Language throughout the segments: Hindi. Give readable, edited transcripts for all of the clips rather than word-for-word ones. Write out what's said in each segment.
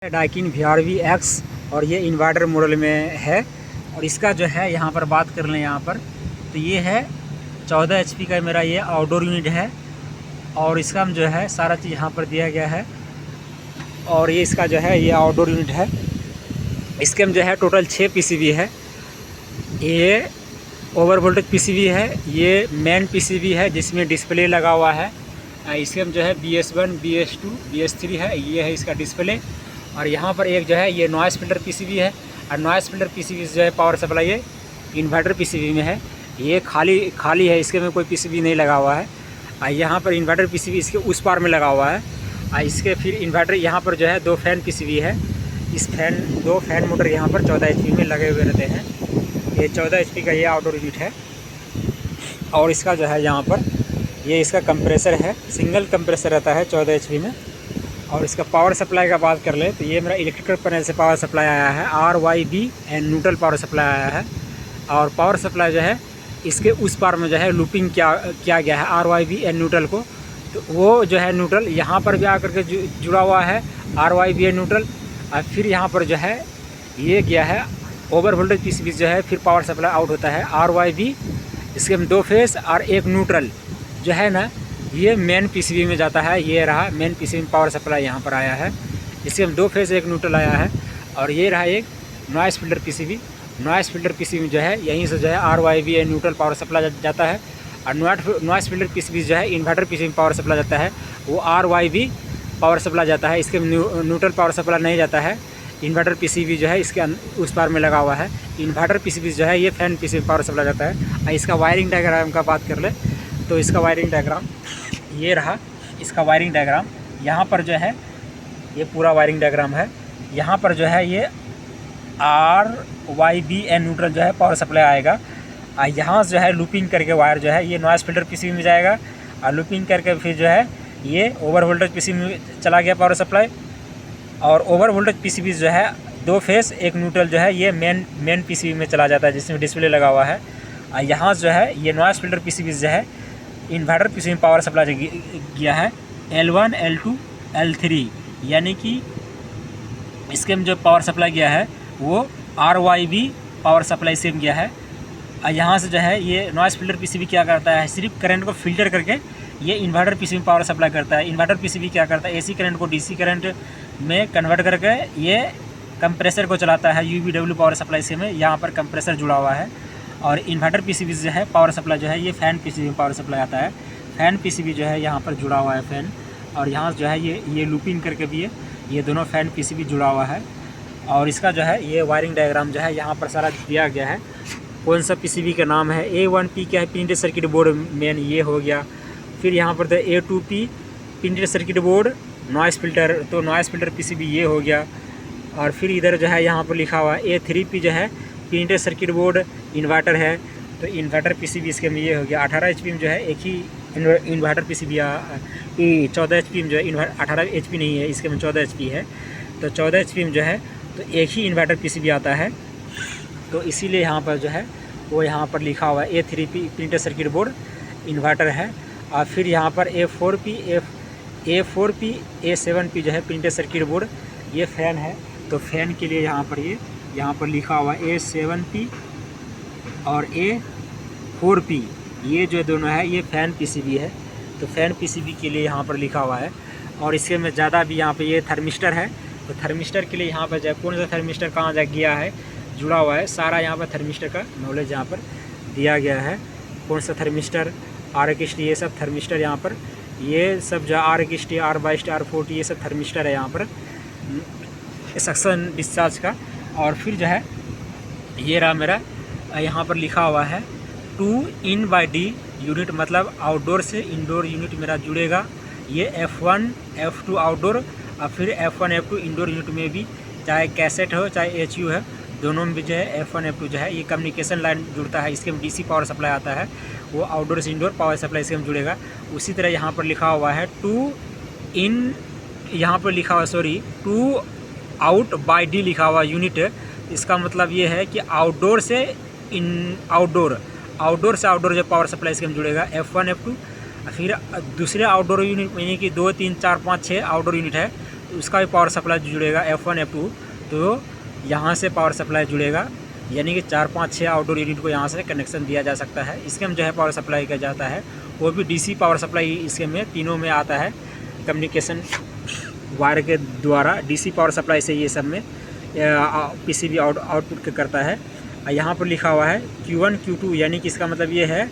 डाइकिन VRV X और ये इन्वर्टर मॉडल में है। और इसका जो है यहाँ पर बात कर लें यहाँ पर तो ये है 14 HP का मेरा ये आउटडोर यूनिट है। और इसका जो है सारा चीज़ यहाँ पर दिया गया है। और ये इसका जो है ये आउटडोर यूनिट है। इसके में जो है टोटल 6 PCB है। ये ओवर वोल्टेज PCB है, ये मेन PCB है जिसमें डिस्प्ले लगा हुआ है। इसके में जो है BS1 BS2 BS3 है, ये है इसका डिस्प्ले। और यहाँ पर एक जो है ये नॉइस फिल्टर PCB है। और नॉइस फिल्टर PCB जो है पावर सप्लाई ये इन्वर्टर PCB में है। ये खाली है, इसके में कोई PCB नहीं लगा हुआ है। और यहाँ पर इन्वर्टर PCB इसके उस पार में लगा हुआ है। और इसके फिर इन्वर्टर यहाँ पर जो है 2 फैन PCB है। इस फैन 2 फैन मोटर यहाँ पर 14 HP में लगे हुए रहते हैं। ये 14 HP का ये आउटडोर यूनिट है। और इसका जो है यहाँ पर ये इसका कंप्रेसर है, सिंगल कंप्रेसर रहता है 14 HP में। और इसका पावर सप्लाई का बात कर ले तो ये मेरा इलेक्ट्रिकल पैनल से पावर सप्लाई आया है, RYB and neutral power supply आया है। और पावर सप्लाई जो है इसके उस पार में जो है लूपिंग किया गया है RYB एंड न्यूट्रल को। तो वो जो है न्यूट्रल यहाँ पर भी आकर के जुड़ा हुआ है RYB एंड न्यूट्रल। और फिर यहाँ पर जो है ये गया है ओवर वोल्टेज PCB जो है फिर पावर सप्लाई आउट होता है RYB। इसके में 2 फेस और एक न्यूट्रल जो है ना ये मेन PCB में जाता है। ये रहा मेन PCB में पावर सप्लाई यहाँ पर आया है। इसके में 2 फेस एक न्यूट्रल आया है। और ये रहा एक noise filter PCB। Noise filter PCB जो है यहीं से जो है RYB and neutral power supply जाता है। और नॉइस फिल्टर PCB जो है इन्वर्टर PCB में पावर सप्लाई जाता है, वो RYB पावर सप्लाई जाता है। इसके न्यूट्रल पावर सप्लाई नहीं जाता है। इन्वर्टर PCB जो है इसके उस पार में लगा हुआ है। इन्वर्टर PCB जो है ये फैन PCB पावर सप्लाई जाता है। और इसका वायरिंग डायग्राम का बात कर ले तो इसका वायरिंग डायग्राम ये रहा। इसका वायरिंग डायग्राम यहाँ पर जो है ये पूरा वायरिंग डायग्राम है। यहाँ पर जो है ये RYB एंड न्यूट्रल जो है पावर सप्लाई आएगा। और यहाँ जो है लूपिंग करके वायर जो है ये नॉइस फिल्टर PCB में जाएगा। और लूपिंग करके फिर जो है ये ओवर वोल्टेज PCB में चला गया पावर सप्लाई। और ओवर वोल्टेज PCB जो है 2 फेस एक न्यूट्रल जो है ये मेन PCB में चला जाता है जिसमें डिस्प्ले लगा हुआ है। और यहाँ जो है ये नॉइस फिल्टर PCB जो है इन्वर्टर PCB में पावर सप्लाई गया है L1 L2 L3, यानी कि इसके में जो पावर सप्लाई गया है वो RYB पावर सप्लाई से गया है। और यहाँ से जो है ये नॉइस फिल्टर PCB क्या करता है, सिर्फ करंट को फिल्टर करके ये इन्वर्टर PCB में पावर सप्लाई करता है। इन्वर्टर PCB क्या करता है, AC करंट को DC करंट में कन्वर्ट करके ये कंप्रेसर को चलाता है UVW पावर सप्लाई से में। यहाँ पर कंप्रेसर जुड़ा हुआ है। और इन्वर्टर PCB जो है पावर सप्लाई जो है ये फ़ैन PCB में पावर सप्लाई आता है। फ़ैन PCB जो है यहाँ पर जुड़ा हुआ है फ़ैन। और यहाँ जो है ये लूपिंग करके भी है, ये दोनों फ़ैन PCB जुड़ा हुआ है। और इसका जो है ये वायरिंग डायग्राम जो है यहाँ पर सारा दिया गया है। कौन सा PCB का नाम है, A1P क्या है प्रिंटेड सर्किट बोर्ड मेन ये हो गया। फिर यहाँ पर A2P printed circuit board noise filter, तो नॉइस फिल्टर PCB ये हो गया। और फिर इधर जो है यहाँ पर लिखा हुआ है A3P जो है प्रिंटेड सर्किट बोर्ड इन्वर्टर है, तो इन्वर्टर PCB इसके में ये हो गया। 18 HP में जो है एक ही इन्वर्टर PCB 14 HP में जो है 18 HP नहीं है, इसके में 14 HP है। तो 14 HP में जो है तो एक ही इन्वर्टर PCB आता है। तो इसीलिए यहाँ पर जो है वो यहाँ पर लिखा हुआ है A3P printed circuit board inverter है। और फिर यहाँ पर A4P A7P जो है प्रिंटेड सर्किट बोर्ड ये फ़ैन है। तो फ़ैन के लिए यहाँ पर लिखा हुआ है A7P और A4P, ये जो दोनों है ये फ़ैन PCB है। तो फ़ैन PCB के लिए यहाँ पर लिखा हुआ है। और इसके में ज़्यादा भी यहाँ पे ये थर्मिस्टर है। तो थर्मिस्टर के लिए यहाँ पर जो कौन सा थर्मिस्टर कहाँ जा गया है जुड़ा हुआ है, सारा यहाँ पर थर्मिस्टर का नॉलेज यहाँ पर दिया गया है। कौन सा थर्मिस्टर RXT ये सब थर्मिस्टर यहाँ पर ये सब जो RXT R22 R40 ये सब थर्मिस्टर है यहाँ पर सक्शन डिस्चार्ज का। और फिर जो है ये रहा मेरा यहाँ पर लिखा हुआ है 2in/D यूनिट, मतलब आउटडोर से इंडोर यूनिट मेरा जुड़ेगा। ये F1 F2 आउटडोर और फिर F1 F2 इंडोर यूनिट में भी, चाहे कैसेट हो चाहे HU है, दोनों में भी जो है F1 F2 जो है ये कम्युनिकेशन लाइन जुड़ता है। इसके में DC पावर सप्लाई आता है, वो आउटडोर से इंडोर पावर सप्लाई इसके में जुड़ेगा। उसी तरह यहाँ पर लिखा हुआ है 2 out/D लिखा हुआ यूनिट। इसका मतलब ये है कि आउटडोर से आउटडोर जो पावर सप्लाई इसके में जुड़ेगा F1 F2। फिर दूसरे आउटडोर यूनिट यानी कि 2 3 4 5 6 आउटडोर यूनिट है। उसका भी पावर सप्लाई जुड़ेगा F1 F2, तो यहाँ से पावर सप्लाई जुड़ेगा, यानी कि 4 5 6 आउटडोर यूनिट को यहाँ से कनेक्शन दिया जा सकता है। इसके में जो है पावर सप्लाई किया जाता है, वो भी DC पावर सप्लाई इसके में तीनों में आता है, कम्युनिकेशन वायर के द्वारा DC पावर सप्लाई से ये सब में PCB आउटपुट करता है। यहाँ पर लिखा हुआ है Q1 Q2, यानी कि इसका मतलब ये है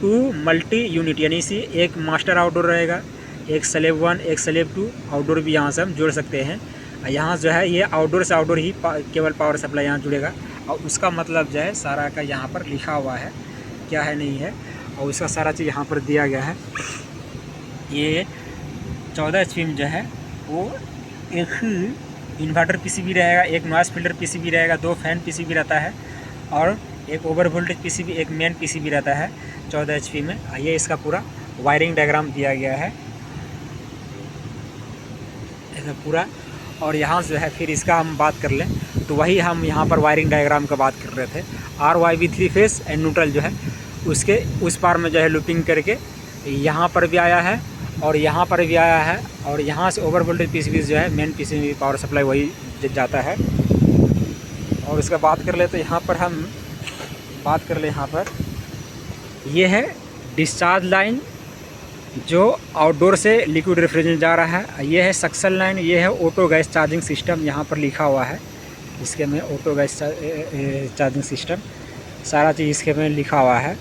2 मल्टी यूनिट, यानी इसी एक मास्टर आउटडोर रहेगा, एक स्लेब 1 एक स्लेब 2 आउटडोर भी यहाँ से हम जोड़ सकते हैं। यहाँ जो है ये आउटडोर से आउटडोर ही केवल पावर सप्लाई यहाँ जुड़ेगा, और उसका मतलब जो है सारा का यहाँ पर लिखा हुआ है, क्या है नहीं है, और उसका सारा चीज़ यहाँ पर दिया गया है। ये 14 HP में जो है वो एक ही इन्वर्टर PCB रहेगा, एक नॉइस फिल्टर PCB रहेगा, 2 फैन PCB रहता है, और एक ओवर वोल्टेज PCB, एक मेन PCB रहता है 14 HP में। ये इसका पूरा वायरिंग डायग्राम दिया गया है पूरा। और यहाँ जो है फिर इसका हम बात कर लें तो वही हम यहाँ पर वायरिंग डायग्राम का बात कर रहे थे। RYB 3 फेस एंड न्यूट्रल जो है उसके उस पार में जो है लूपिंग करके यहाँ पर भी आया है और यहाँ पर भी आया है, और यहाँ से ओवर वोल्टेज PCB जो है मेन PCB पावर सप्लाई वही जाता है। और उसका बात कर ले तो यहाँ पर हम बात कर ले, यहाँ पर ये है डिस्चार्ज लाइन जो आउटडोर से लिक्विड रेफ्रिजरेंट जा रहा है, ये है सक्शन लाइन, ये है ऑटो गैस चार्जिंग सिस्टम, यहाँ पर लिखा हुआ है इसके में ऑटो गैस चार्जिंग सिस्टम, सारा चीज़ इसके में लिखा हुआ है।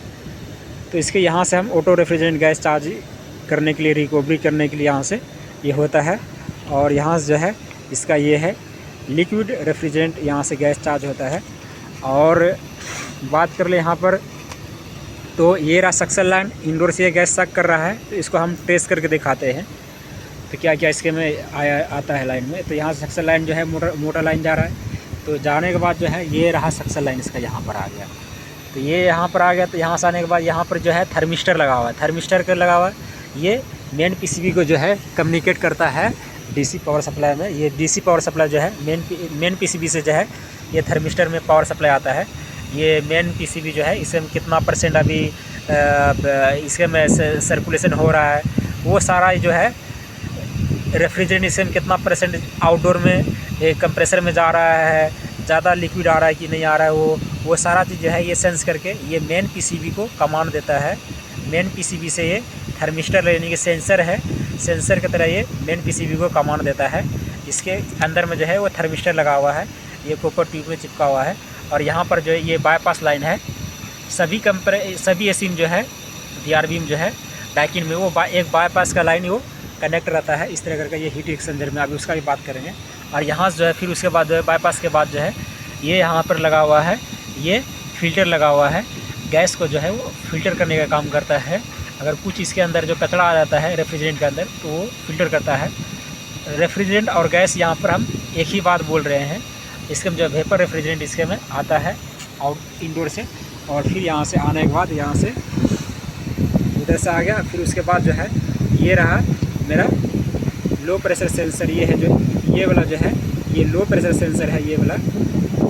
तो इसके यहाँ से हम ऑटो रेफ्रिजरेंट गैस चार्ज करने के लिए, रिकवरी करने के लिए यहाँ से ये होता है। और यहाँ से जो है इसका ये है लिक्विड रेफ्रिजरेंट, यहाँ से गैस चार्ज होता है। और बात कर ले यहाँ पर तो ये रहा सक्शन लाइन, इंडोर से ये गैस सक कर रहा है, तो इसको हम टेस्ट करके दिखाते हैं तो क्या क्या इसके में आता है लाइन में। तो यहाँ से सक्शन लाइन जो है मोटर लाइन जा रहा है, तो जाने के बाद जो है ये रहा सक्शन लाइन इसका यहाँ पर आ गया, तो ये यहाँ पर आ गया। तो यहाँ से आने के बाद यहाँ पर जो है थर्मिस्टर लगा हुआ है, थर्मिस्टर का लगा हुआ है, ये मेन PCB को जो है कम्युनिकेट करता है DC पावर सप्लाई में। ये DC पावर सप्लाई जो है मेन PCB से जो है ये थर्मिस्टर में पावर सप्लाई आता है। ये मेन PCB जो है इसे कितना % अभी इसके में सर्कुलेशन हो रहा है, वो सारा जो है रेफ्रिजरेंट इसमें कितना % आउटडोर में कंप्रेसर में जा रहा है, ज़्यादा लिक्विड आ रहा है कि नहीं आ रहा है, वो सारा चीज़ जो है ये सेंस करके ये मेन PCB को कमांड देता है। मेन PCB से ये थर्मिस्टर यानी कि सेंसर है, सेंसर की तरह ये मेन PCB को कमांड देता है। इसके अंदर में जो है वो थर्मिस्टर लगा हुआ है, ये कॉपर ट्यूब में चिपका हुआ है। और यहाँ पर जो है ये बाईपास लाइन है, सभी एसिन जो है DR बीम जो है डाइकिन में वो एक बाईपास का लाइन वो कनेक्ट रहता है इस तरह करके। ये हीट एक्सचेंजर में अभी उसका भी बात करेंगे। और यहाँ से जो है फिर उसके बाद जो है बाईपास के बाद जो है ये यहाँ पर लगा हुआ है, ये फिल्टर लगा हुआ है, गैस को जो है वो फिल्टर करने का काम करता है। अगर कुछ इसके अंदर जो कचरा आ जाता है रेफ्रिजरेंट के अंदर तो वो फिल्टर करता है। रेफ्रिजरेंट और गैस यहाँ पर हम एक ही बात बोल रहे हैं। इसके में जो वेपर रेफ्रिजरेंट इसके में आता है आउट इंडोर से, और फिर यहाँ से आने के बाद यहाँ से इधर से आ गया। फिर उसके बाद जो है ये रहा मेरा लो प्रेशर सेंसर, ये है जो ये वाला जो है ये लो प्रेशर सेंसर है ये वाला,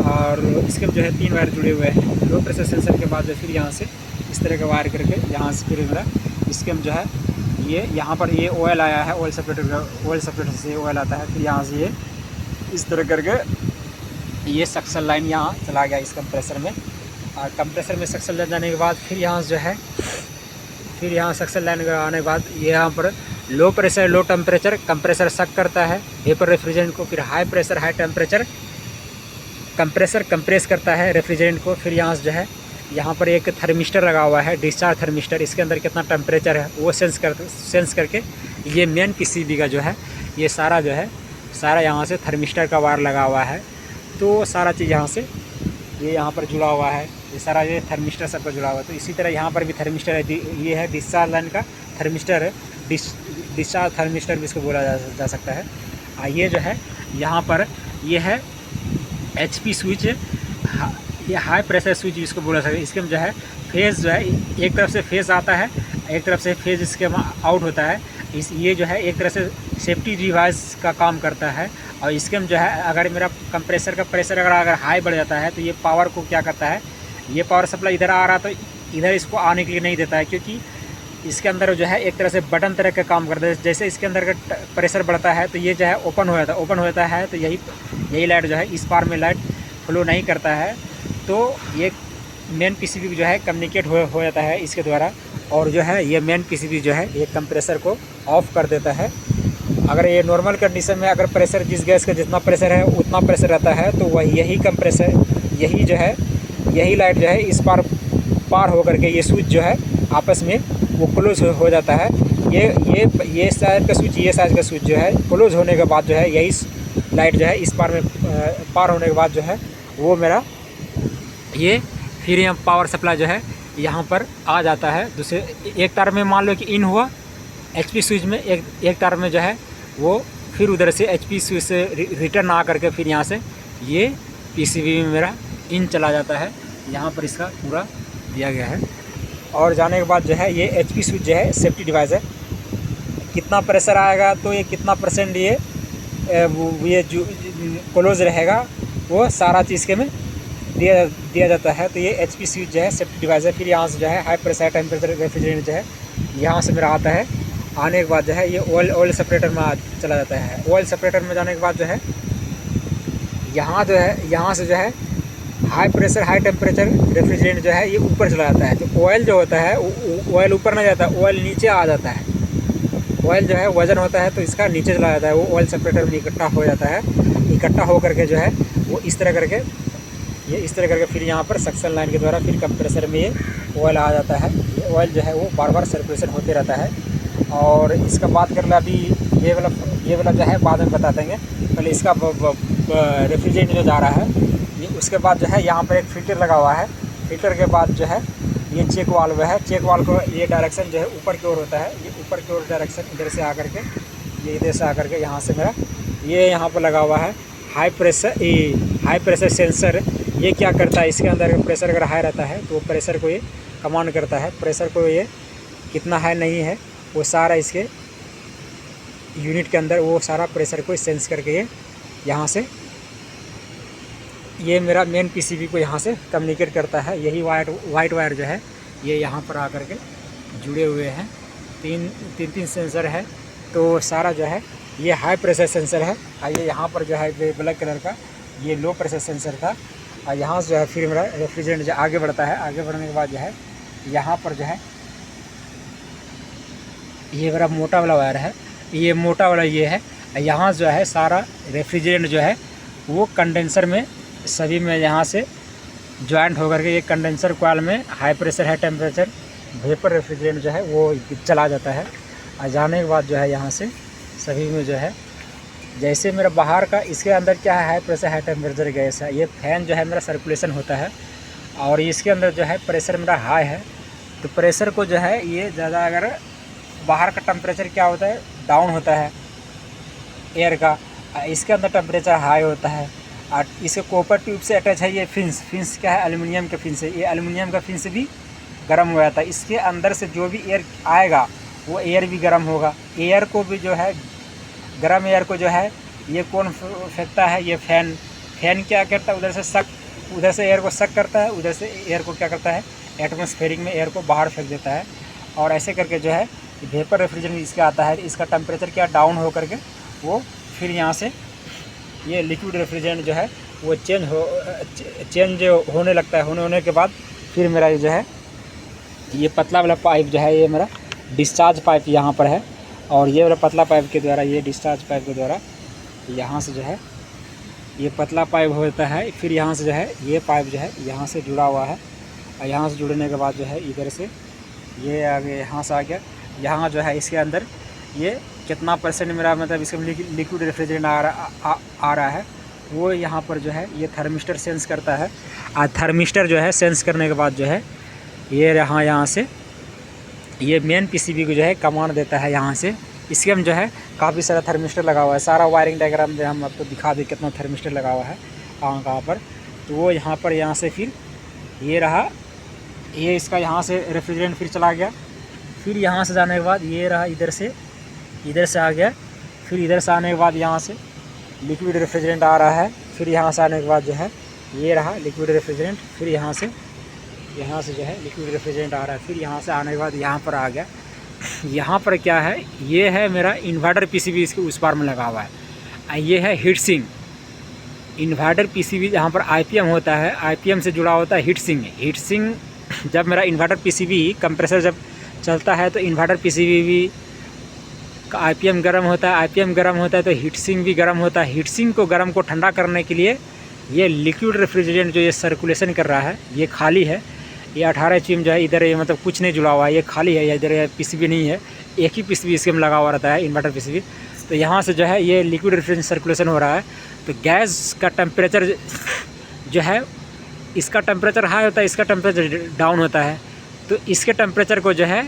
और इसके में जो है 3 वायर जुड़े हुए हैं। लो प्रेशर सेंसर के बाद जो फिर यहाँ से इस तरह का वायर करके यहाँ से फिर मेरा इसके में जो है ये यहाँ पर ये ऑयल आया है, ऑयल सेपरेटर से ऑयल आता है। फिर यहाँ से ये इस तरह करके ये सक्शन लाइन यहाँ चला गया इस कंप्रेसर में, और कंप्रेसर में सक्शन जाने के बाद फिर यहाँ जो है फिर यहाँ सक्शन लाइन आने के बाद ये यहाँ पर low pressure low temperature compressor सक करता है वेपर रेफ्रिजरेंट को। फिर high pressure high temperature compressor compress करता है रेफ्रिजरेंट को। फिर यहाँ से जो है यहाँ पर एक थर्मिस्टर लगा हुआ है, डिस्चार्ज थर्मिस्टर, इसके अंदर कितना टेम्परेचर है वो सेंस करके ये मेन PCB का जो है ये सारा जो है सारा यहाँ से थर्मिस्टर का वायर लगा हुआ है। तो सारा चीज़ यहाँ से ये यहाँ पर जुड़ा हुआ है, ये सारा ये थर्मिस्टर सब पर जुड़ा हुआ है। तो इसी तरह यहाँ पर भी थर्मिस्टर है, ये है डिस्चार्ज लाइन का थर्मिस्टर है, डिस्चार्ज थर्मिस्टर भी इसको बोला जा सकता है। ये जो है यहाँ पर ये है HP स्विच, ये हाई प्रेशर स्विच इसको बोला सकता है। इसके में जो है फेज़ जो है एक तरफ से फेज़ आता है, एक तरफ से फेज़ इसके आउट होता है। ये जो है एक तरह से सेफ्टी डिवाइस का काम करता है। और इसके में जो है अगर मेरा कंप्रेसर का प्रेशर अगर हाई बढ़ जाता है तो ये पावर को क्या करता है, ये पावर सप्लाई इधर आ रहा तो इधर इसको आने के लिए नहीं देता है, क्योंकि इसके अंदर जो है एक तरह से बटन तरह का काम करता है। जैसे इसके अंदर का प्रेशर बढ़ता है तो ये जो है ओपन हो जाता है तो यही लाइट जो है इस पार में लाइट फ्लो नहीं करता है, तो ये मेन पीसीबी जो है कम्युनिकेट हो जाता है इसके द्वारा, और जो है ये मेन पीसीबी जो है ये कंप्रेसर को ऑफ कर देता है। अगर ये नॉर्मल कंडीशन में अगर प्रेशर जिस गैस का जितना प्रेशर है उतना प्रेशर रहता है तो वही यही कंप्रेसर यही लाइट जो है इस पार होकर के ये स्विच जो है आपस में वो क्लोज हो जाता है। ये साइड का स्विच, ये साइड का स्विच जो है क्लोज होने के बाद जो है यही लाइट जो है इस पार होने के बाद जो है वो मेरा ये फिर यहाँ पावर सप्लाई जो है यहाँ पर आ जाता है। दूसरे एक तार में मान लो कि इन हुआ एचपी स्विच में, एक तार में जो है वो फिर उधर से एचपी स्विच से रिटर्न आ करके फिर यहाँ से ये पीसीबी में मेरा इन चला जाता है। यहाँ पर इसका पूरा दिया गया है। और जाने के बाद जो है ये एचपी स्विच जो है सेफ्टी डिवाइस है, कितना प्रेशर आएगा तो ये कितना परसेंट ये जो क्लोज रहेगा वो सारा चीज़ के में दिया जाता है। तो ये एचपी स्विच जो है सेफ्टी डिवाइस है। फिर यहाँ से जो है हाई प्रेशर टेम्परेचर रेफ्रिजरेटर जो है यहाँ से मेरा आता है। आने के बाद जो है ये ऑयल सेपरेटर में चला जाता है। ऑयल सेपरेटर में जाने के बाद जो है यहाँ से जो है high pressure high temperature refrigerant जो है ये ऊपर चला जाता है। तो ऑयल जो होता है ऑयल ऊपर नहीं जाता, ऑयल नीचे आ जाता है। ऑयल जो है वज़न होता है तो इसका नीचे चला जाता है, वो ऑयल सेपरेटर में इकट्ठा हो जाता है। इकट्ठा हो करके जो है वो इस तरह करके फिर यहाँ पर सक्शन लाइन के द्वारा फिर कंप्रेसर में ये ऑयल आ जाता है। ये ऑयल जो है वो बार बार सर्कुलेशन होते रहता है। और इसका बात कर ले अभी ये वाला जो है बाद में बता देंगे। पहले इसका रेफ्रिजरेंट जो जा रहा है ये, उसके बाद जो है यहाँ पर एक फ़िल्टर लगा हुआ है। फ़िल्टर के बाद जो है ये चेक वाल्व है। चेक वाल्व को ये डायरेक्शन जो है ऊपर की ओर होता है। ये ऊपर की ओर डायरेक्शन इधर से आकर के ये इधर से आकर के यहाँ से मेरा ये यहाँ पर लगा हुआ है हाई प्रेशर सेंसर। ये क्या करता है, इसके अंदर प्रेशर अगर हाई रहता है तो प्रेशर को ये कमांड करता है। प्रेशर को ये कितना हाई नहीं है वो सारा इसके यूनिट के अंदर वो सारा प्रेशर को सेंस करके ये यहाँ से ये मेरा मेन पीसीबी को यहाँ से कम्युनिकेट करता है। यही वाइट वायर जो है ये यहाँ पर आकर के जुड़े हुए हैं। तीन सेंसर है। तो सारा जो है ये हाई प्रेशर सेंसर है। ये यहाँ पर जो है ब्लैक कलर का ये लो प्रेशर सेंसर था। और यहाँ से जो है फिर मेरा रेफ्रिजरेंट जो आगे बढ़ता है। आगे बढ़ने के बाद जो है यहाँ पर जो है ये मेरा मोटा वाला वायर है। ये मोटा वाला ये है। यहाँ जो है सारा रेफ्रिजरेंट जो है वो कंडेंसर में सभी में यहाँ से जॉइंट होकर के ये कंडेंसर कॉइल में high pressure high temperature vapour refrigerant जो है वो चला जाता है। और जाने के बाद जो है यहाँ से सभी में जो है जैसे मेरा बाहर का इसके अंदर क्या है high pressure high temperature gas है। ये फैन जो है मेरा सर्कुलेशन होता है और इसके अंदर जो है प्रेशर मेरा हाई है। तो प्रेशर को जो है ये ज़्यादा अगर बाहर का टेम्परेचर क्या होता है डाउन होता है एयर का, इसके अंदर टेम्परेचर हाई होता है। और इसे कॉपर ट्यूब से अटैच है। ये फिंस क्या है एल्युमिनियम का फिंस है। ये एल्युमिनियम का फिंस भी गर्म हो जाता है। इसके अंदर से जो भी एयर आएगा वो एयर भी गर्म होगा। एयर को भी जो है गर्म एयर को जो है ये कौन फेंकता है, ये फैन क्या करता है उधर से एयर को सक करता है, उधर से एयर को क्या करता है एटमॉस्फेरिक में एयर को बाहर फेंक देता है। और ऐसे करके जो है वेपर रेफ्रिजरेंट इसका आता है। इसका टेम्परेचर क्या डाउन हो करके वो फिर यहाँ से ये लिक्विड रेफ्रिजरेंट जो है वो चेंज होने लगता है। होने के बाद फिर मेरा जो है ये पतला वाला पाइप जो है ये मेरा डिस्चार्ज पाइप यहाँ पर है। और ये वाला पतला पाइप के द्वारा ये डिस्चार्ज पाइप के द्वारा यहाँ से जो है ये पतला पाइप होता है। फिर यहाँ से जो है ये पाइप जो है यहाँ से जुड़ा हुआ है। और यहाँ से जुड़ने के बाद जो है इधर से ये आगे यहाँ से आ गया। यहाँ जो है इसके अंदर ये कितना परसेंट मेरा मतलब इसके लिक्विड रेफ्रिजरेंट आ रहा है वो यहाँ पर जो है ये थर्मिस्टर सेंस करता है। और थर्मिस्टर जो है सेंस करने के बाद जो है ये यहाँ से ये मेन पीसीबी को जो है कमांड देता है यहाँ से। इसके में जो है काफ़ी सारा थर्मिस्टर लगा हुआ है। सारा वायरिंग डायग्राम जो हम आपको दिखा दें कितना थर्मिस्टर लगा हुआ है कहाँ पर। तो वो यहाँ से फिर ये रहा ये इसका यहाँ से रेफ्रिजरेंट फिर चला गया। फिर यहाँ से जाने के बाद ये रहा इधर से आ गया। फिर इधर से आने के बाद यहाँ से लिक्विड रेफ्रिजरेंट आ रहा है। फिर यहाँ से आने के बाद जो है ये रहा लिक्विड रेफ्रिजरेंट। फिर यहाँ से जो है लिक्विड रेफ्रिजरेंट आ रहा है। फिर यहाँ से आने के बाद यहाँ पर आ गया। यहाँ पर क्या है, ये है मेरा इन्वर्टर पीसीबी इसके उस पार में लगा हुआ है। ये है हीट सिंक। इन्वर्टर पीसीबी जहाँ पर आईपीएम होता है, आईपीएम से जुड़ा होता है हीट सिंक। हीट सिंक जब मेरा इन्वर्टर पीसीबी कंप्रेसर जब चलता है तो इन्वर्टर पीसीबी भी का आईपीएम गर्म होता है, आईपीएम गर्म होता है तो हीट सिंक भी गर्म होता है। हीट सिंक को गर्म को ठंडा करने के लिए ये लिक्विड रेफ्रिजरेंट जो ये सर्कुलेशन कर रहा है, ये खाली है। ये 18 एचपी जो है इधर, ये मतलब कुछ नहीं जुड़ा हुआ है, ये खाली है। इधर पीसीबी नहीं है, एक ही पीसीबी इसके में लगा हुआ रहता है, इन्वर्टर पीसीबी। तो यहाँ से जो है ये लिक्विड रेफ्रिजरेंट सर्कुलेशन हो रहा है। तो गैस का टेम्परेचर जो है, इसका टेम्परेचर हाई होता है, इसका टेम्परेचर डाउन होता है। तो इसके टेम्परेचर को जो है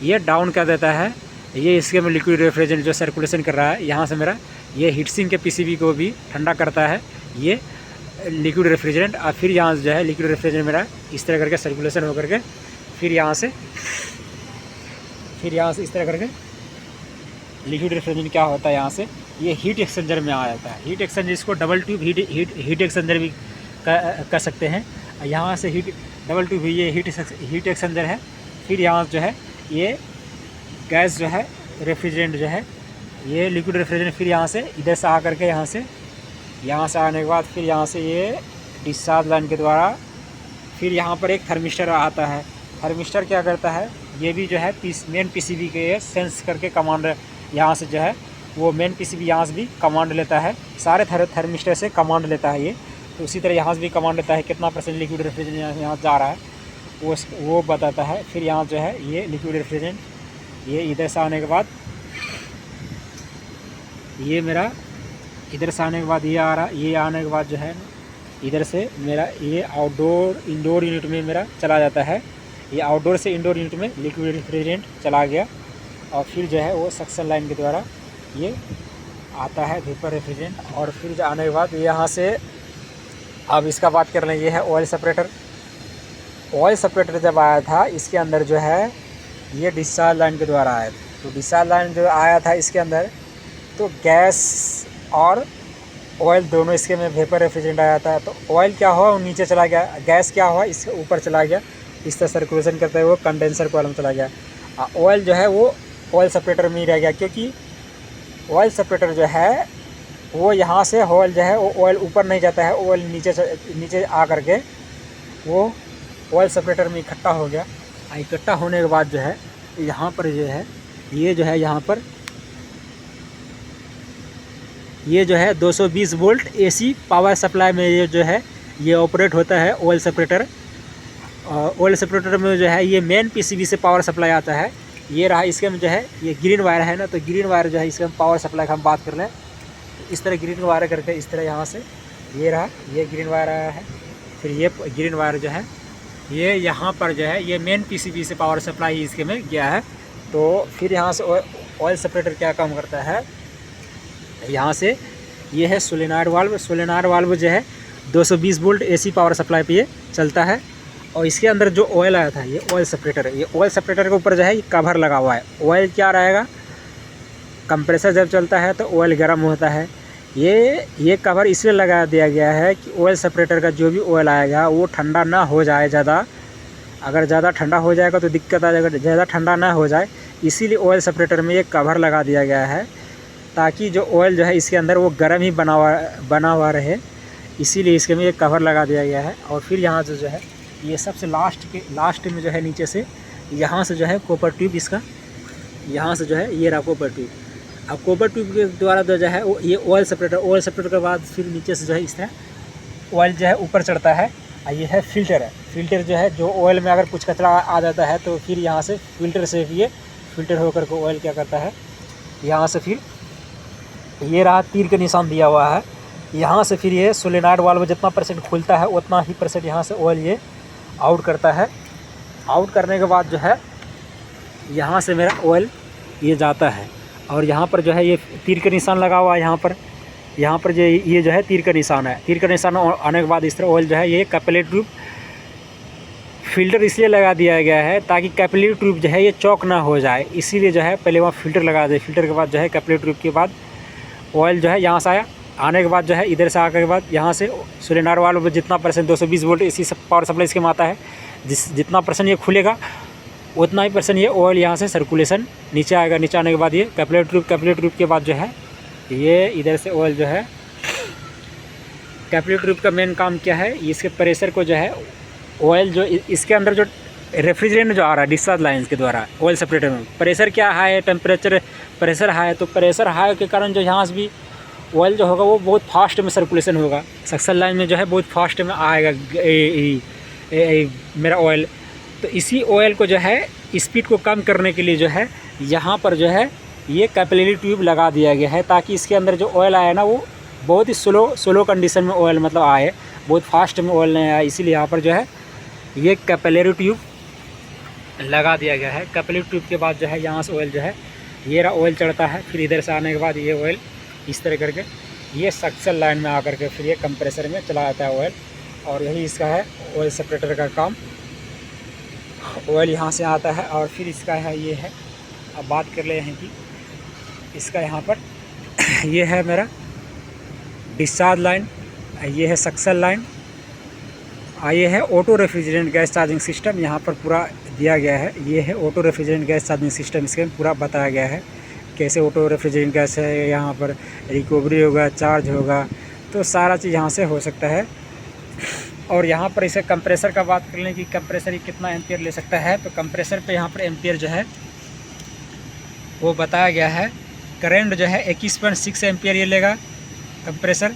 ये डाउन कर देता है। ये इसके में लिक्विड रेफ्रिजरेंट जो सर्कुलेशन कर रहा है, यहाँ से मेरा ये हीट सिंक के पीसीबी को भी ठंडा करता है ये लिक्विड रेफ्रिजरेंट। और फिर यहाँ से जो है लिक्विड रेफ्रिजरेंट मेरा इस तरह करके सर्कुलेशन होकर के फिर यहाँ से इस तरह करके लिक्विड रेफ्रिजरेंट क्या होता है, यहाँ से ये हीट एक्सचेंजर में आ जाता है। हीट एक्सचेंजर, इसको डबल ट्यूब हीट एक्सचेंजर भी कर सकते हैं। यहाँ से डबल ट्यूब ये हीट एक्सचेंजर है। फिर यहाँ जो है ये गैस जो है रेफ्रिजरेंट जो है, ये लिक्विड रेफ्रिजरेंट फिर यहाँ से इधर से आ करके यहाँ से आने के बाद फिर यहाँ से ये डिस्चार्ज लाइन के द्वारा फिर यहाँ पर एक थर्मिस्टर आता है। थर्मिस्टर क्या करता है, ये भी जो है मेन पीसीबी के सेंस करके कमांड यहाँ से जो है वो मेन पीसीबी यहाँ से भी कमांड लेता है। सारे थर्मिस्टर से कमांड लेता है ये। तो उसी तरह यहाँ से भी कमांड लेता है कितना परसेंट लिक्विड रेफ्रिजरेंट यहाँ जा रहा है, वो बताता है। फिर यहाँ जो है ये लिक्विड रेफ्रिजरेंट ये इधर से आने के बाद ये मेरा इधर से आने के बाद ये आ रहा, ये आने के बाद जो है इधर से मेरा ये इंडोर यूनिट में मेरा चला जाता है। ये आउटडोर से इंडोर यूनिट में लिक्विड रेफ्रिजरेंट चला गया। और फिर जो है वो सक्शन लाइन के द्वारा ये आता है वेपर रेफ्रिजरेंट। और फिर जो आने के बाद यहाँ से अब इसका बात कर लें, ये है ऑयल सेपरेटर। ऑयल सेपरेटर जब आया था इसके अंदर जो है ये डिस्चार्ज लाइन के द्वारा आया था। तो डिस्चार्ज लाइन जो आया था इसके अंदर तो गैस और ऑयल दोनों इसके में वेपर रेफ्रिजरेंट आया था। तो ऑयल क्या हुआ, वो नीचे चला गया, गैस क्या हुआ इसके ऊपर चला गया। इस तरह सर्कुलेशन करते हुए वो कंडेंसर कॉलम चला गया। ऑयल जो है वो ऑयल सेपरेटर में ही रह गया, क्योंकि ऑयल सेपरेटर जो है वो यहाँ से ऑयल जो है वो ऑयल ऊपर नहीं जाता है, ऑयल नीचे आ करके वो ऑयल सेपरेटर में इकट्ठा हो गया। इकट्ठा होने के बाद जो है यहाँ पर जो है ये जो है यहाँ पर ये जो है 220 वोल्ट एसी पावर सप्लाई में ये जो है ये ऑपरेट होता है ऑयल सेपरेटर। ऑयल सेपरेटर में जो है ये मेन पीसीबी से पावर सप्लाई आता है। ये रहा इसके में जो है ये ग्रीन वायर है ना, तो ग्रीन वायर जो है इसके में पावर सप्लाई का हम बात कर लें तो इस तरह ग्रीन वायर करके इस तरह यहाँ से ये रहा, ये ग्रीन वायर आया है। फिर ये ग्रीन वायर जो है ये यहाँ पर जो है ये मेन पीसीबी से पावर सप्लाई इसके में गया है। तो फिर यहाँ से ऑयल सेपरेटर क्या काम करता है, यहाँ से ये है सोलेनॉइड वाल्व। सोलेनॉइड वाल्व जो है 220 वोल्ट एसी पावर सप्लाई पे ये चलता है। और इसके अंदर जो ऑयल आया था ये ऑयल सेपरेटर है। ये ऑयल सेपरेटर के ऊपर जो है ये कवर लगा हुआ है। ऑयल क्या रहेगा, कंप्रेसर जब चलता है तो ऑयल गर्म होता है। ये कवर इसलिए लगा दिया गया है कि ऑयल सेपरेटर का जो भी ऑयल आएगा वो ठंडा ना हो जाए ज़्यादा। अगर ज़्यादा ठंडा हो जाएगा तो दिक्कत आ जाएगा, ज़्यादा ठंडा ना हो जाए इसीलिए ऑयल सेपरेटर में ये कवर लगा दिया गया है, ताकि जो ऑयल जो है इसके अंदर वो गर्म ही बना हुआ रहे, इसीलिए इसके में ये कवर लगा दिया गया है। और फिर यहाँ से जो है ये सबसे लास्ट में जो है नीचे से यहाँ से जो है कॉपर ट्यूब, इसका यहाँ से जो है ये रहा कॉपर ट्यूब। अब कॉपर ट्यूब के द्वारा जो है वो ये ऑयल सेपरेटर के बाद फिर नीचे से जो है इस तरह ऑयल जो है ऊपर चढ़ता है। ये है फिल्टर जो है जो ऑयल में अगर कुछ कचरा आ जाता है तो फिर यहाँ से फिल्टर से ये फिल्टर होकर के ऑयल क्या करता है, यहाँ से फिर ये रहा तीर के निशान दिया हुआ है। यहाँ से फिर ये सोलेनॉइड वाल्व जितना परसेंट खुलता है उतना ही परसेंट यहाँ से ऑयल ये आउट करता है। आउट करने के बाद जो है यहाँ से मेरा ऑयल ये जाता है। और यहाँ पर जो है ये तीर का निशान लगा हुआ है, यहाँ पर जो ये जो है तीर का निशान है। तीर का निशान आने के बाद इस तरह ऑयल जो है ये कैपिलरी ट्यूब फिल्टर इसलिए लगा दिया गया है ताकि कैपिलरी ट्यूब जो है ये चौक ना हो जाए, इसीलिए जो है पहले वहाँ फिल्टर लगा दे। फिल्टर के बाद जो है कैपिलरी ट्यूब के बाद ऑयल जो है यहाँ से आने के बाद जो है इधर से आने के बाद यहाँ से सोलेनॉइड वाल्व में जितना परसेंट 220 वोल्ट इसी सब पावर सप्लाई इसके में आता है, जितना परसेंट ये खुलेगा उतना ही परसेंट ये ऑयल यहाँ से सर्कुलेशन नीचे आएगा। नीचे आने के बाद ये कैपिलरी ट्यूब के बाद जो है ये इधर से ऑयल जो है, कैपिलरी ट्यूब का मेन काम क्या है, इसके प्रेशर को जो है ऑयल जो इसके अंदर जो रेफ्रिजरेंट जो आ रहा है डिस्चार्ज लाइन्स के द्वारा ऑयल सेपरेटर में, प्रेशर क्या हाई है, टेम्परेचर प्रेशर हाई है, तो प्रेशर हाई के कारण जो यहाँ से भी ऑयल जो होगा वो बहुत फास्ट में सर्कुलेशन होगा। सक्शन लाइन में जो है बहुत फास्ट में आएगा मेरा ऑयल। तो इसी ऑयल को जो है स्पीड को कम करने के लिए जो है यहाँ पर जो है ये कैपिलरी ट्यूब लगा दिया गया है, ताकि इसके अंदर जो ऑयल आया ना वो बहुत ही स्लो कंडीशन में ऑयल मतलब आए, बहुत फास्ट में ऑयल नहीं आए। इसीलिए यहाँ पर जो है ये कैपिलरी ट्यूब लगा दिया गया है। कैपिलरी ट्यूब के बाद जो है यहाँ से ऑयल जो है ये रहा ऑयल चढ़ता है, फिर इधर से आने के बाद ये ऑयल इस तरह करके ये सक्शन लाइन में आकर के फिर ये कंप्रेसर में चला जाता है ऑयल। और यही इसका है ऑयल सेपरेटर का काम। ऑयल यहाँ से आता है और फिर इसका है ये है। अब बात कर ले हैं कि इसका यहाँ पर ये है मेरा डिस्चार्ज लाइन, ये है सक्शन लाइन, ये है auto refrigerant gas charging system. यहाँ पर पूरा दिया गया है, ये है auto refrigerant gas charging system. इसके पूरा बताया गया है कैसे ऑटो रेफ्रिजरेंट गैस है, यहाँ पर रिकवरी होगा, चार्ज होगा, तो सारा चीज़ यहाँ से हो सकता है। और यहाँ पर इसे कंप्रेसर का बात कर लें कि कंप्रेसर ये कितना एम्पियर ले सकता है, तो कंप्रेसर पे यहाँ पर एम्पियर जो है वो बताया गया है। करंट जो है 21.6 एम्पियर ये लेगा कंप्रेसर।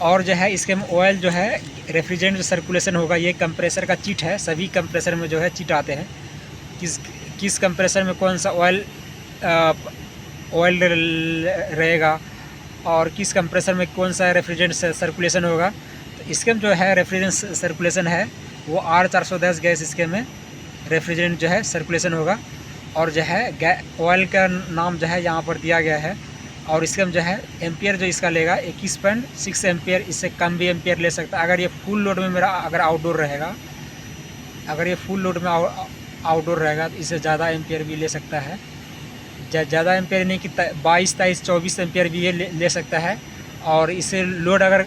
और जो है इसके में ऑयल जो है रेफ्रिजरेंट जो सर्कुलेशन होगा, ये कंप्रेसर का चिट है। सभी कंप्रेसर में जो है चिट आते हैं किस कंप्रेसर में कौन सा ऑयल रहेगा और किस कंप्रेसर में कौन सा रेफ्रिजरेंट सर्कुलेशन होगा। तो इसके में जो है रेफ्रिजरेंट सर्कुलेशन है वो R410 गैस इसके में रेफ्रिजरेंट जो है सर्कुलेशन होगा। और जो है ऑयल का नाम जो है यहाँ पर दिया गया है। और इसके में जो है एम्पियर जो इसका लेगा 21.6 एम्पियर, इससे कम भी एम्पियर ले सकता है। अगर ये फुल लोड में मेरा अगर आउटडोर रहेगा, अगर ये फुल लोड में आउटडोर रहेगा तो इससे ज़्यादा एम्पियर भी ले सकता है। ज़्यादा एम्पियर नहीं कि 22, 23, 24 एम्पियर भी ये ले सकता है। और इससे लोड अगर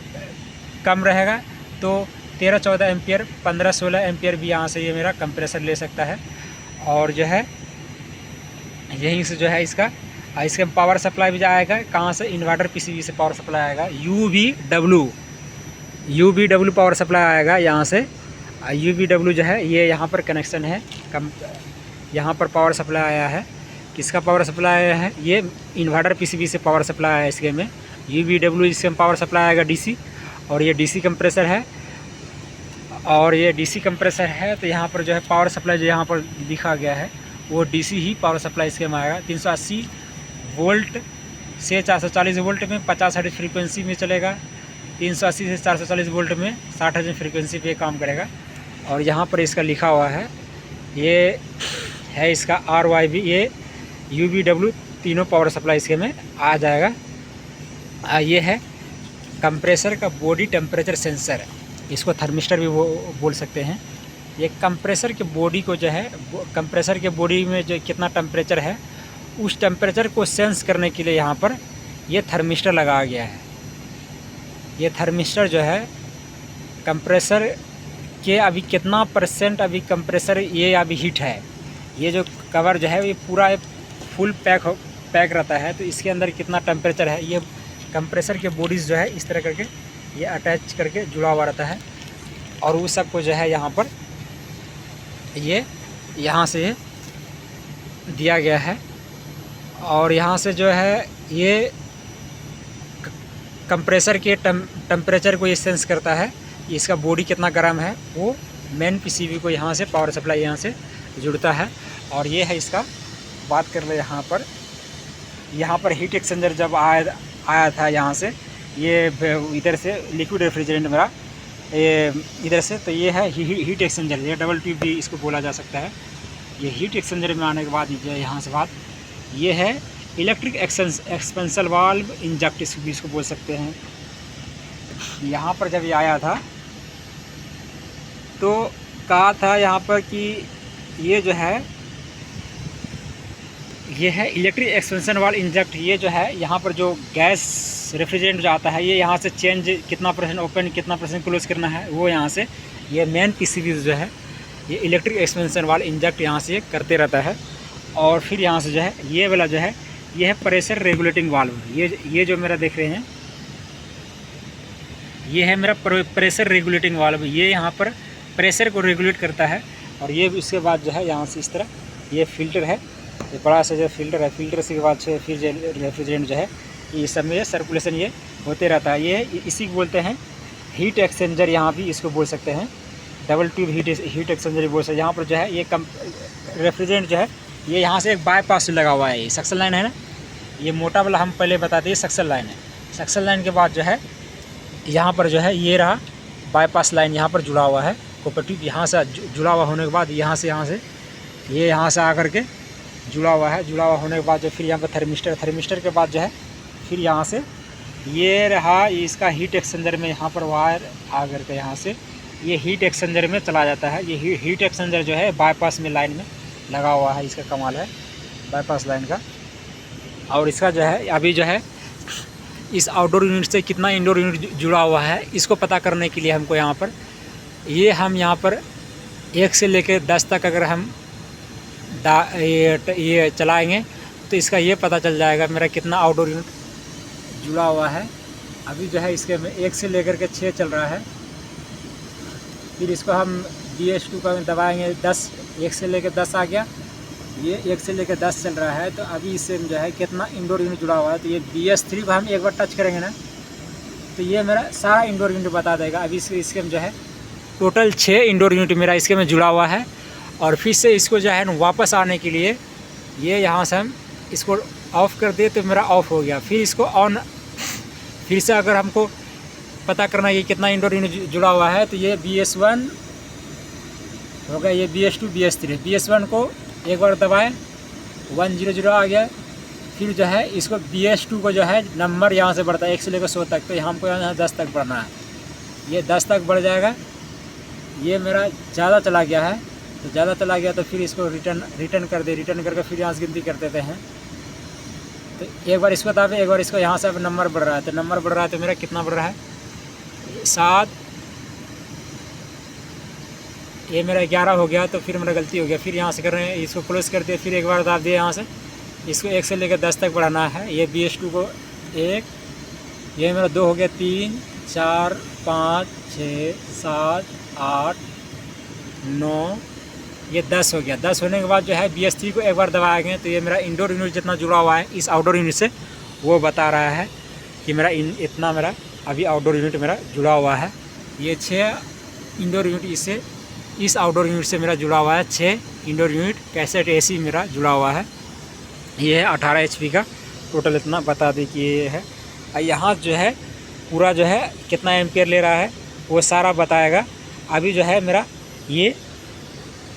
कम रहेगा तो 13, 14 एम्पियर, 15, 16 एम्पियर भी यहाँ से ये मेरा कंप्रेसर ले सकता है। और जो है यहीं से जो है इसका पावर सप्लाई भी जाएगा। कहाँ से? इन्वर्टर पीसीबी से पावर सप्लाई आएगा। यूवीडब्ल्यू पावर सप्लाई आएगा यहाँ से। यूवीडब्ल्यू जो है ये यहाँ पर कनेक्शन है, यहाँ पर पावर सप्लाई आया है। किसका पावर सप्लाई आया है? ये इन्वर्टर पीसीबी से पावर सप्लाई आया है इसके में। यूवीडब्ल्यू इसके में पावर सप्लाई आएगा डीसी। और ये डीसी कंप्रेसर है, और ये डीसी कंप्रेसर है। तो यहाँ पर जो है पावर सप्लाई जो यहाँ पर दिखा गया है वो डीसी ही पावर सप्लाई इसके में आएगा। 380 वोल्ट से 440 वोल्ट में 50 हर्ट्ज फ्रीक्वेंसी में चलेगा। 380 से 440 वोल्ट में 60 हर्ट्ज फ्रीक्वेंसी पे काम करेगा। और यहाँ पर इसका लिखा हुआ है, ये है इसका RYB, ये UVW तीनों पावर सप्लाई इसके में आ जाएगा। ये है कंप्रेसर का बॉडी टेम्परेचर सेंसर, इसको थर्मिस्टर भी बोल सकते हैं। ये कंप्रेसर के बॉडी को जो है, कंप्रेसर के बॉडी में जो कितना टेम्परेचर है उस टेम्परेचर को सेंस करने के लिए यहाँ पर ये थर्मिस्टर लगाया गया है। ये थर्मिस्टर जो है कंप्रेसर के अभी कितना परसेंट अभी कंप्रेसर ये अभी हीट है, ये जो कवर जो है ये पूरा फुल पैक रहता है। तो इसके अंदर कितना टेम्परेचर है, ये कंप्रेसर के बॉडीज़ जो है इस तरह करके ये अटैच करके जुड़ा हुआ रहता है। और वो सबको जो है यहाँ पर ये यहाँ से दिया गया है। और यहाँ से जो है ये कंप्रेसर के टेम्परेचर को ये सेंस करता है, इसका बॉडी कितना गर्म है। वो मेन पीसीबी को यहाँ से पावर सप्लाई यहाँ से जुड़ता है। और ये है इसका बात कर ले यहाँ पर हीट एक्सचेंजर जब आया था यहाँ से, ये इधर से लिक्विड रेफ्रिजरेंट मेरा ये इधर से, तो ये है हीट एक्सचेंजर, ये डबल ट्यूब भी इसको बोला जा सकता है। ये हीट एक्सचेंजर में आने के बाद यहाँ से बात ये है इलेक्ट्रिक एक्सपेंशन वाल्व इंजेक्ट इसको बोल सकते हैं। यहाँ पर जब ये आया था तो कहा था यहाँ पर कि ये जो है ये है इलेक्ट्रिक एक्सपेंशन वाल्व इंजेक्ट। ये जो है यहाँ पर जो गैस रेफ्रिजरेंट जो आता है ये यहाँ से चेंज कितना परसेंट ओपन कितना परसेंट क्लोज करना है वो यहाँ से ये मेन पीसीबी जो है ये इलेक्ट्रिक एक्सपेंशन वाल्व इंजेक्ट यहाँ से करते रहता है। और फिर यहाँ से जो है ये वाला जो है ये है प्रेशर रेगुलेटिंग वाल्व। ये जो मेरा देख रहे हैं ये है मेरा प्रेशर रेगुलेटिंग वाल्व। ये यहाँ पर प्रेशर को रेगुलेट करता है। और ये उसके बाद जो है यहाँ से इस तरह ये फ़िल्टर है, ये बड़ा सा जो फ़िल्टर है, फ़िल्टर से के बाद से फिर रेफ्रिजरेंट जो है ये सब में सर्कुलेशन ये होते रहता है। ये इसी को बोलते हैं हीट एक्सचेंजर, यहाँ भी इसको बोल सकते हैं डबल ट्यूब हीट एक्सचेंजर बोल सकते हैं। यहाँ पर जो है ये रेफ्रिजरेंट जो है ये यहाँ से एक बाईपास लगा हुआ है। ये सक्शन लाइन है ना, ये मोटा वाला हम पहले बताते हैं सक्शन लाइन है। सक्शन लाइन के बाद जो है यहाँ पर जो है ये रहा बाईपास लाइन यहाँ पर जुड़ा हुआ है। कॉपर ट्यूब यहाँ से जुड़ा हुआ होने के बाद यहाँ से ये यहाँ से आकर के जुड़ा हुआ है। जुड़ा हुआ होने के बाद जो फिर यहाँ पर थर्मिस्टर के बाद जो है फिर यहाँ से ये रहा इसका हीट एक्सचेंजर में यहाँ पर वायर आकर के यहाँ से ये हीट एक्सचेंजर में चला जाता है। ये हीट एक्सचेंजर जो है बाईपास में लाइन में लगा हुआ है। इसका कमाल है बाईपास लाइन का। और इसका जो है अभी जो है इस आउटडोर यूनिट से कितना इंडोर यूनिट जुड़ा हुआ है इसको पता करने के लिए हमको यहाँ पर हम यहाँ पर 1 से लेकर 10 तक अगर हम ये चलाएँगे तो इसका ये पता चल जाएगा मेरा कितना आउटडोर यूनिट जुड़ा हुआ है। अभी जो है इसके में 1 से लेकर के 6 चल रहा है। फिर इसको हम BS2 का दबाएंगे 10, 1 से लेकर 10 आ गया, ये 1 से लेकर 10 चल रहा है। तो अभी इससे जो है कितना इंडोर यूनिट जुड़ा हुआ है। तो ये BS3 को हम एक बार टच करेंगे ना तो ये मेरा सारा इंडोर यूनिट बता देगा। अभी इसके में जो है टोटल 6 इंडोर यूनिट मेरा इसके में जुड़ा हुआ है। और फिर से इसको जो है ना वापस आने के लिए ये यहाँ से हम इसको ऑफ़ कर दे तो मेरा ऑफ़ हो गया। फिर इसको ऑन, फिर से अगर हमको पता करना है कि कितना इंडोर यूनिट जुड़ा हुआ है तो ये BS1 हो गया, ये BS2 BS3। BS1 को एक बार दबाएं 100 आ गया। फिर जो है इसको BS2 को जो है नंबर यहाँ से बढ़ता है 1 से लेकर 100 तक। तो हमको यहाँ 10 तक बढ़ना है, ये 10 तक बढ़ जाएगा। ये मेरा ज़्यादा चला गया है तो ज़्यादा चला गया तो फिर इसको रिटर्न कर दे। रिटर्न करके फिर यहाँ से गिनती कर देते हैं। तो एक बार इसको दाबे, एक बार इसको यहाँ से अब नंबर बढ़ रहा है। तो नंबर बढ़ रहा है तो मेरा कितना बढ़ रहा है 7, ये मेरा 11 हो गया। तो फिर मेरा गलती हो गया। फिर यहाँ से कर रहे हैं इसको क्लोज कर दिए, फिर एक बार दाब दिए यहाँ से। इसको 1 से लेकर 10 तक बढ़ाना है। ये BS2 को 1, ये मेरा 2 हो गया, 3 4 5 6 7 8 9, ये 10 हो गया। 10 होने के बाद जो है BS3 को एक बार दबाएंगे तो ये मेरा इंडोर यूनिट जितना जुड़ा हुआ है इस आउटडोर यूनिट से वो बता रहा है कि मेरा इतना मेरा अभी आउटडोर यूनिट मेरा जुड़ा हुआ है। ये 6 इंडोर यूनिट इससे इस आउटडोर यूनिट से मेरा जुड़ा हुआ है। 6 इंडोर यूनिट कैसेट AC मेरा जुड़ा हुआ है। ये है 18 HP का टोटल, इतना बता दें कि ये है। यहाँ जो है पूरा जो है कितना एम्पियर ले रहा है वो सारा बताएगा। अभी जो है मेरा ये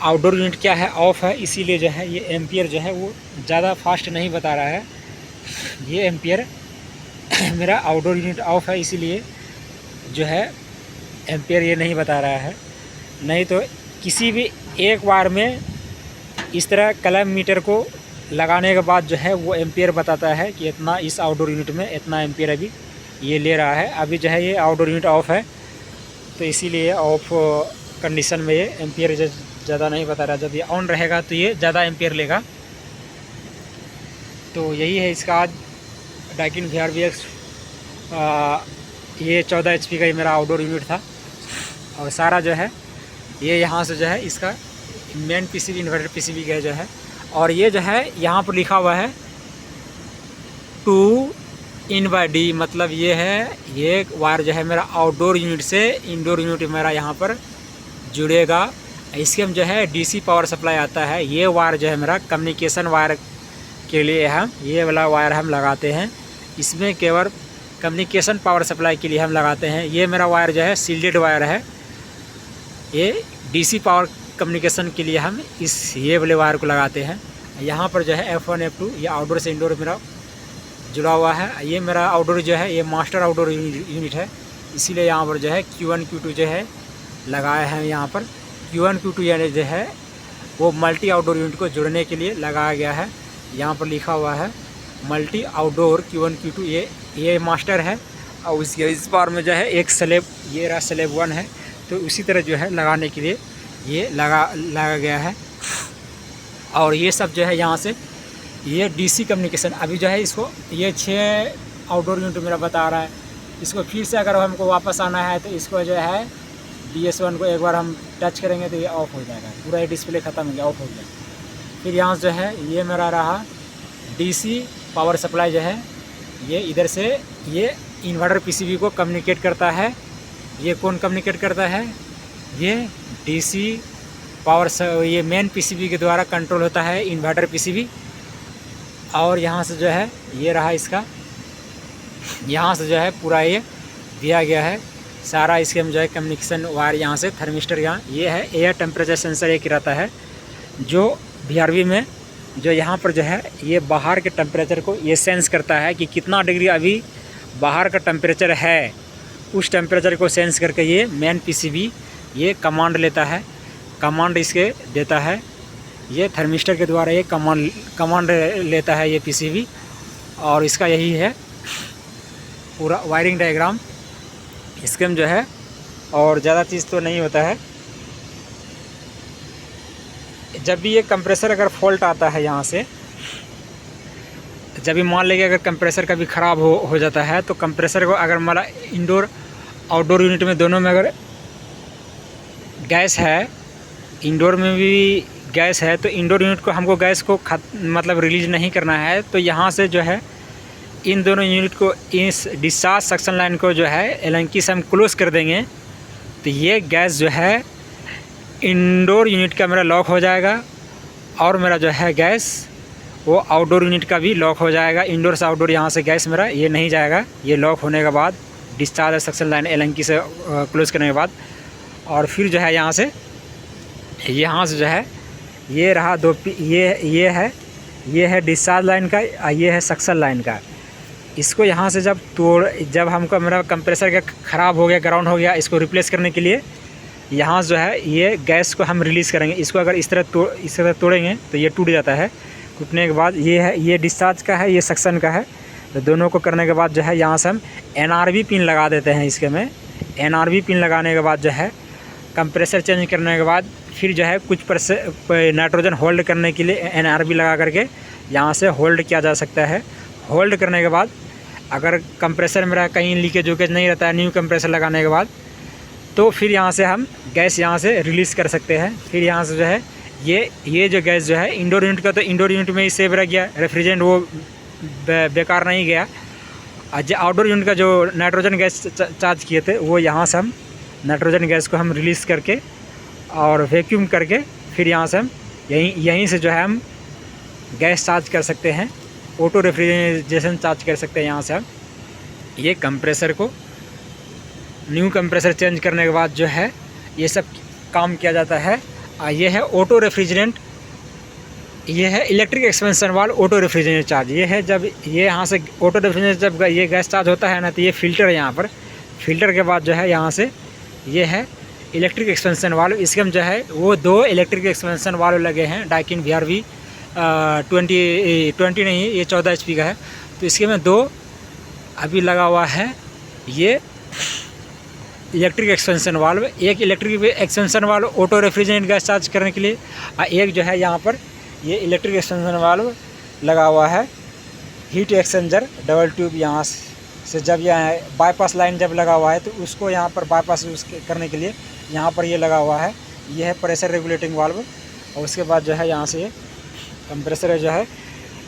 आउटडोर यूनिट क्या है ऑफ़ है, इसीलिए जो है ये एम्पियर जो है वो ज़्यादा फास्ट नहीं बता रहा है। ये एम्पियर मेरा आउटडोर यूनिट ऑफ़ है इसीलिए जो है एम्पियर ये नहीं बता रहा है। नहीं तो किसी भी एक बार में इस तरह कलम मीटर को लगाने के बाद जो है वो एम्पियर बताता है कि इतना इस आउटडोर यूनिट में इतना एम्पियर अभी ये ले रहा है। अभी जो है ये आउटडोर यूनिट ऑफ़ है तो इसीलिए ऑफ कंडीशन में ये एम्पियर ज़्यादा नहीं बता रहा। जब ये ऑन रहेगा तो ये ज़्यादा एम्पियर लेगा। तो यही है इसका आज डाइकिन VRVX। ये 14 HP का ही मेरा आउटडोर यूनिट था। और सारा जो है ये यहाँ से जो है इसका मेन PCB इन्वर्टर PCB का जो है। और ये जो है यहाँ पर लिखा हुआ है 2/D, मतलब ये है ये वायर जो है मेरा आउटडोर यूनिट से इंडोर यूनिट मेरा यहाँ पर जुड़ेगा। इसके में जो है DC पावर सप्लाई आता है। ये वायर जो है मेरा कम्युनिकेशन वायर के लिए हम ये वाला वायर हम लगाते हैं। इसमें केवल कम्युनिकेशन पावर सप्लाई के लिए हम लगाते हैं। ये मेरा वायर जो है सील्डेड वायर है। ये DC पावर कम्युनिकेशन के लिए हम ये वाले वायर को लगाते हैं। यहाँ पर जो है F1 F2 ये आउटडोर से इंडोर मेरा जुड़ा हुआ है। ये मेरा आउटडोर जो है ये मास्टर आउटडोर यूनिट है, इसीलिए यहाँ पर जो है Q1 Q2 जो है लगाए हैं। यहाँ पर Q1 Q2 यानी जो है वो मल्टी आउटडोर यूनिट को जुड़ने के लिए लगाया गया है। यहाँ पर लिखा हुआ है मल्टी आउटडोर Q1 Q2, ये मास्टर है। और इस बार में जो है एक स्लेब, ये रहा स्लेब 1 है। तो उसी तरह जो है लगाने के लिए ये लगा गया है। और ये सब जो है यहाँ से ये डीसी कम्युनिकेशन अभी जो है इसको ये 6 आउटडोर यूनिट मेरा बता रहा है। इसको फिर से अगर हमको वापस आना है तो इसको जो है DS1 को एक बार हम टच करेंगे तो ये ऑफ हो जाएगा, पूरा ये डिस्प्ले ख़त्म हो गया, ऑफ हो गया। फिर यहाँ से जो है ये मेरा रहा DC पावर सप्लाई जो है ये इधर से ये इन्वर्टर PCB को कम्युनिकेट करता है। ये कौन कम्युनिकेट करता है? ये DC पावर ये मेन PCB के द्वारा कंट्रोल होता है इन्वर्टर PCB। और यहाँ से जो है ये रहा इसका, यहाँ से जो है पूरा ये दिया गया है सारा इसके में जो है कम्युनिकेशन वायर। यहाँ से थर्मिस्टर यहाँ ये है एयर टेम्परेचर सेंसर एक रहता है जो VRV में जो यहाँ पर जो है ये बाहर के टेम्परेचर को ये सेंस करता है कि कितना डिग्री अभी बाहर का टेम्परेचर है। उस टेम्परेचर को सेंस करके ये मेन PCB ये कमांड लेता है, कमांड इसके देता है। ये थर्मिस्टर के द्वारा ये कमांड लेता है ये PCB। और इसका यही है पूरा वायरिंग डायग्राम इसके में जो है। और ज़्यादा चीज़ तो नहीं होता है। जब भी ये कंप्रेसर अगर फॉल्ट आता है यहाँ से, जब भी मान लीजिए अगर कंप्रेसर कभी ख़राब हो जाता है तो कंप्रेसर को अगर हमारा इंडोर आउटडोर यूनिट में दोनों में अगर गैस है, इंडोर में भी गैस है, तो इंडोर यूनिट को हमको गैस को मतलब रिलीज़ नहीं करना है। तो यहाँ से जो है इन दोनों यूनिट को इस डिस्चार्ज सक्शन लाइन को जो है एलेंकी से हम क्लोज़ कर देंगे तो ये गैस जो है इंडोर यूनिट का मेरा लॉक हो जाएगा। और मेरा जो है गैस वो आउटडोर यूनिट का भी लॉक हो जाएगा। इंडोर से आउटडोर यहाँ से गैस मेरा ये नहीं जाएगा। ये लॉक होने के बाद डिस्चार्ज सक्शन लाइन एलेंकी से क्लोज़ करने के बाद और फिर जो है यहाँ से जो है ये रहा ये है डिस्चार्ज लाइन का, ये है सक्शन लाइन का। इसको यहाँ से जब हमको मेरा कंप्रेसर का ख़राब हो गया, ग्राउंड हो गया, इसको रिप्लेस करने के लिए यहाँ जो है ये गैस को हम रिलीज़ करेंगे। इसको अगर इस तरह तोड़ेंगे तो ये टूट जाता है। टूटने के बाद ये डिस्चार्ज का है, ये सक्शन का है। तो दोनों को करने के बाद जो है यहाँ से हम NRV पिन लगा देते हैं इसके में। NRV पिन लगाने के बाद जो है कंप्रेसर चेंज करने के बाद फिर जो है कुछ नाइट्रोजन होल्ड करने के लिए NRV लगा करके यहाँ से होल्ड किया जा सकता है। होल्ड करने के बाद अगर कंप्रेसर मेरा कहीं लीकेज वोकेज नहीं रहता है न्यू कंप्रेसर लगाने के बाद, तो फिर यहाँ से हम गैस यहाँ से रिलीज़ कर सकते हैं। फिर यहाँ से जो है ये जो गैस जो है इंडोर यूनिट का, तो इंडोर यूनिट में ही सेव रह गया, रेफ्रिजरेंट वो बेकार नहीं गया। जो आउटडोर यूनिट का जो नाइट्रोजन गैस चार्ज किए थे वो यहाँ से हम नाइट्रोजन गैस को हम रिलीज़ करके और वैक्यूम करके फिर यहाँ से हम यहीं से जो है हम गैस चार्ज कर सकते हैं, ऑटो रेफ्रिजरेशन चार्ज कर सकते हैं। यहाँ से हम ये कंप्रेसर को न्यू कंप्रेसर चेंज करने के बाद जो है ये सब काम किया जाता है। ये है ऑटो रेफ्रिजरेंट, ये है electric expansion valve auto refrigerant charge. ये है जब ये यहाँ से ऑटो रेफ्रिजरेंट जब ये गैस चार्ज होता है ना, तो ये फ़िल्टर है यहाँ पर। फ़िल्टर के बाद जो है यहाँ से ये है इलेक्ट्रिक एक्सपेंशन वाल्व। इसके में जो है वो 2 इलेक्ट्रिक एक्सपेंशन वाल्व लगे हैं। डाइकिन VRV 20 नहीं, ये 14 HP का है। तो इसके में 2 अभी लगा हुआ है ये इलेक्ट्रिक एक्सपेंशन वाल्व। एक electric expansion valve auto refrigerant gas charge करने के लिए, और एक जो है यहाँ पर ये इलेक्ट्रिक एक्सपेंशन वाल्व लगा हुआ है हीट एक्सचेंजर डबल ट्यूब। यहाँ से जब यहाँ बाईपास लाइन जब लगा हुआ है तो उसको यहाँ पर बाईपास करने के लिए यहाँ पर ये लगा हुआ है। ये है प्रेशर रेगुलेटिंग वाल्व। और उसके बाद जो है यहाँ से कंप्रेसर जो है,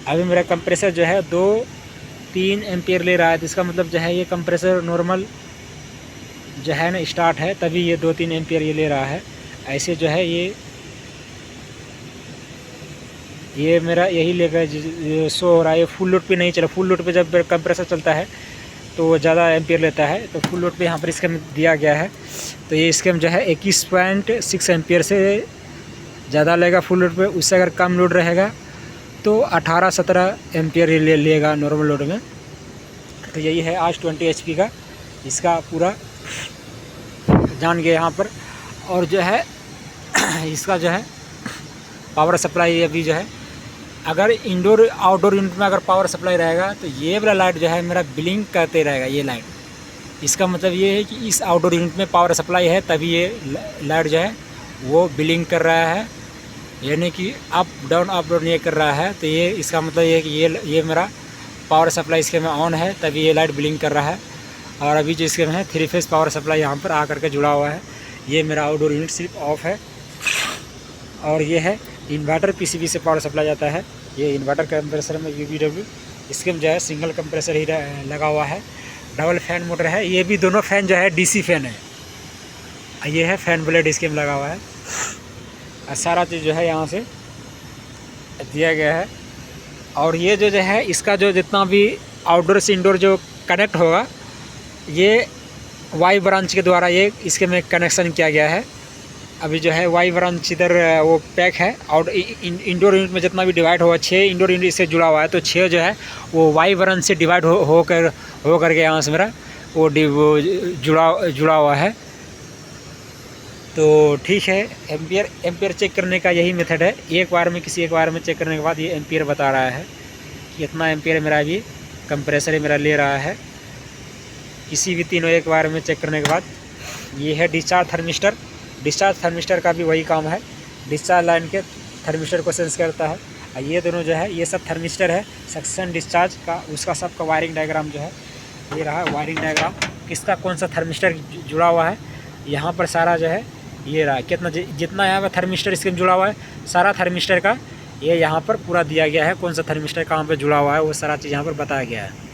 अभी मेरा कंप्रेसर जो है 2-3 एम्पियर ले रहा है। तो इसका मतलब जो है ये कंप्रेसर नॉर्मल जो है ना स्टार्ट है, तभी ये 2-3 एम्पियर ये ले रहा है। ऐसे जो है ये मेरा यही लेकर शो हो रहा है। ये फुल लोड पे नहीं चला। फुल लोड पे जब कंप्रेसर चलता है तो वो ज़्यादा एम्पियर लेता है, तो फुल लोड पे यहाँ पर इसके में दिया गया है। तो ये इसके में जो है 21.6 एम्पियर से ज़्यादा लेगा फुल लोड पे। उससे अगर कम लोड रहेगा तो 18-17 एम्पियर लेगा नॉर्मल लोड में। तो यही है आज 20 HP का इसका पूरा जान गए यहाँ पर। और जो है इसका जो है पावर सप्लाई अभी जो है, अगर इंडोर आउटडोर यूनिट में अगर पावर सप्लाई रहेगा तो ये वाला लाइट जो है मेरा ब्लिंक करते रहेगा। ये लाइट, इसका मतलब ये है कि इस आउटडोर यूनिट में पावर सप्लाई है, तभी ये लाइट जो है वो बिलिंग कर रहा है, यानी कि अप डाउन ये कर रहा है। तो ये इसका मतलब ये है कि ये मेरा पावर सप्लाई इसके में ऑन है, तभी ये लाइट ब्लिंक कर रहा है। और अभी जो इसके में है 3 फेज़ पावर सप्लाई यहाँ पर आ करके जुड़ा हुआ है। ये मेरा आउटडोर यूनिट सिर्फ ऑफ है। और ये है इन्वर्टर पीसीबी से पावर सप्लाई जाता है। ये इन्वर्टर कंप्रेसर में यूवीडब्ल्यू, इसके में जो है सिंगल कंप्रेसर ही लगा हुआ है। डबल फैन मोटर है, ये भी दोनों फैन जो है डीसी फैन है। ये है फैन ब्लेड इसके में लगा हुआ है। और सारा चीज़ जो है यहाँ से दिया गया है। और ये जो है इसका जो जितना भी आउटडोर से इंडोर जो कनेक्ट होगा, ये वाई ब्रांच के द्वारा ये इसके में कनेक्शन किया गया है। अभी जो है वाई ब्रांच इधर वो पैक है। और इंडोर यूनिट में जितना भी डिवाइड होगा, 6 इंडोर यूनिट से जुड़ा हुआ है, तो 6 जो है वो वाई ब्रांच से डिवाइड हो करके यहाँ से मेरा वो जुड़ा हुआ है। तो ठीक है, एम्पियर चेक करने का यही मेथड है। एक बार में किसी एक बार में चेक करने के बाद ये एम्पियर बता रहा है कि इतना एम्पियर मेरा अभी कंप्रेसर मेरा ले रहा है। किसी भी तीनों एक बार में चेक करने के बाद ये है डिस्चार्ज थर्मिस्टर। डिस्चार्ज थर्मिस्टर का भी वही काम है, डिस्चार्ज लाइन के थर्मिस्टर को सेंस करता है। और ये दोनों जो है ये सब थर्मिस्टर है सक्शन डिस्चार्ज का, उसका सबका वायरिंग डायग्राम जो है ये रहा। वायरिंग डायग्राम किसका कौन सा थर्मिस्टर जुड़ा हुआ है यहाँ पर सारा जो है ये रहा। कितना जितना यहाँ पर थर्मिस्टर इसके जुड़ा हुआ है, सारा थर्मिस्टर का ये यहाँ पर पूरा दिया गया है। कौन सा थर्मिस्टर कहाँ पर जुड़ा हुआ है वो सारा चीज़ यहाँ पर बताया गया है।